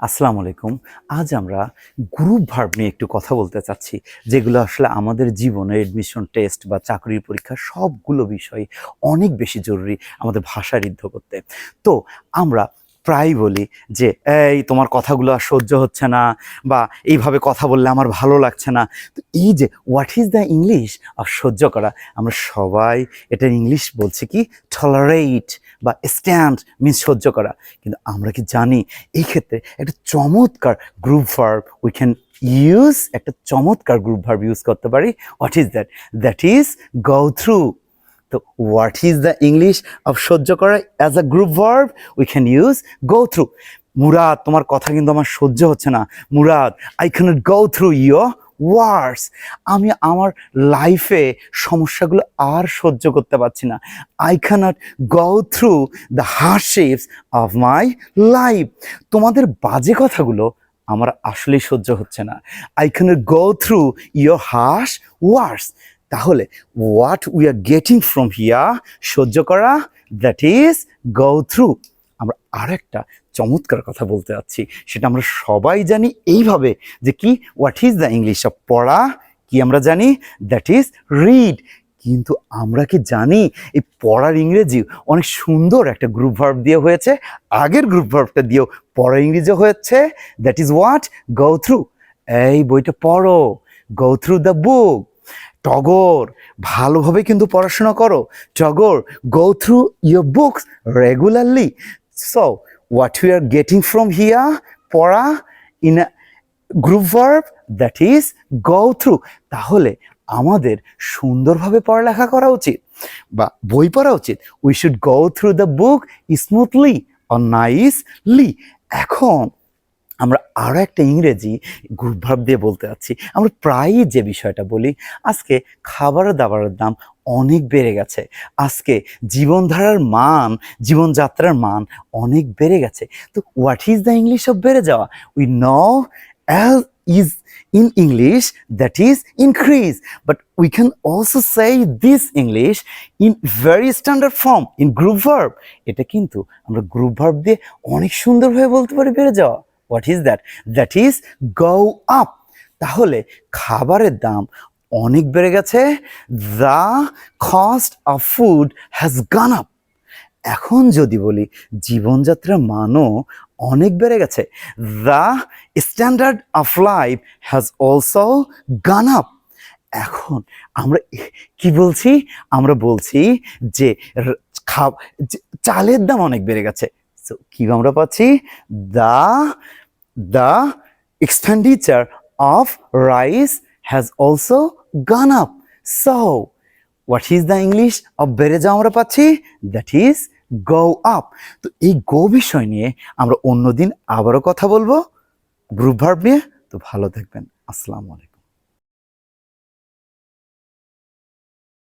আসসালামু আলাইকুম। আজ আমরা গ্রুপ ভার্ব নিয়ে একটু কথা বলতে চাচ্ছি, যেগুলো আসলে আমাদের জীবনে এডমিশন টেস্ট বা চাকরির পরীক্ষা সবগুলো বিষয় অনেক বেশি জরুরি আমাদের ভাষা ঋদ্ধ করতে। তো আমরা প্রায় বলি যে এই তোমার কথাগুলো আর সহ্য হচ্ছে না, বা এইভাবে কথা বললে আমার ভালো লাগছে না। তো এই যে what is the English of সহ্য করা, আমরা সবাই এটার ইংলিশ বলছি কি টলারেট, বা স্ট্যান্ড মিন্স সহ্য করা। কিন্তু আমরা কি জানি এই ক্ষেত্রে একটা চমৎকার group verb we can use, একটা চমৎকার গ্রুপ ভার্ব ইউজ করতে পারি। What is that? That is go through. তো what is the English of সহ্য করা as a group verb? We can use go through. Murad, তোমার কথা কিন্তু আমার সহ্য হচ্ছে না। Murad, I can't go through your words. আমি আমার লাইফে সমস্যাগুলো আর সহ্য করতে পারছি না। I can't go through the hardships of my life. তোমাদের বাজে কথাগুলো আমার আসলেই সহ্য হচ্ছে না। I can't go through your harsh words. তাহলে what we are getting from here, সহ্য করা, দ্যাট ইজ গো থ্রু। আমরা আর একটা চমৎকার কথা বলতে যাচ্ছি, সেটা আমরা সবাই জানি এইভাবে যে কি what is the English of পড়া, কি আমরা জানি দ্যাট ইজ রিড। কিন্তু আমরা কি জানি এই পড়ার ইংরেজি অনেক সুন্দর একটা গ্রুপ ভার্ব দিয়ে হয়েছে, আগের গ্রুপ ভার্বটা দিয়েও পড়ার ইংরেজি হয়েছে, that is what go through. এই বইটা পড়ো, গো থ্রু দ্য বুক। টগর, ভালোভাবে কিন্তু পড়াশোনা করো। Togor, go through your books regularly. So what we are getting from here, পড়া in a group verb, that is go through. তাহলে আমাদের সুন্দরভাবে পড়ালেখা করা উচিত বা বই পড়া উচিত। We should go through the book smoothly or nicely. এখন আমরা আরও একটা ইংরেজি গ্রুপ ভার্ব দিয়ে বলতে যাচ্ছি। আমরা প্রায়ই যে বিষয়টা বলি, আজকে খাবার দাবারের দাম অনেক বেড়ে গেছে, আজকে জীবনধারার মান, জীবনযাত্রার মান অনেক বেড়ে গেছে। তো what is the English of বেড়ে যাওয়া? We know as is in English, that is increase, but we can also say this English in very standard form in group verb. এটা কিন্তু আমরা গ্রুপ ভার্ব দিয়ে অনেক সুন্দরভাবে বলতে পারি বেড়ে যাওয়া। What is that? That is go up. তাহলে খাবারের দাম অনেক বেড়ে গেছে, the cost of food has gone up. এখন যদি বলি জীবনযাত্রার মানও অনেক বেড়ে গেছে, the standard of life has also gone up. এখন আমরা কি বলছি? আমরা বলছি যে চালের দাম অনেক বেড়ে গেছে। সো কি আমরা পাচ্ছি? The the expenditure of rice has also gone up. So what is the English of বেড়ে যাওয়া আমরা পাচ্ছি? That is go up. তো এই গো বিষয় নিয়ে আমরা অন্যদিন আবারও কথা বলবো গ্রুপ ভার্ব নিয়ে। তো ভালো থাকবেন। আসসালামু আলাইকুম।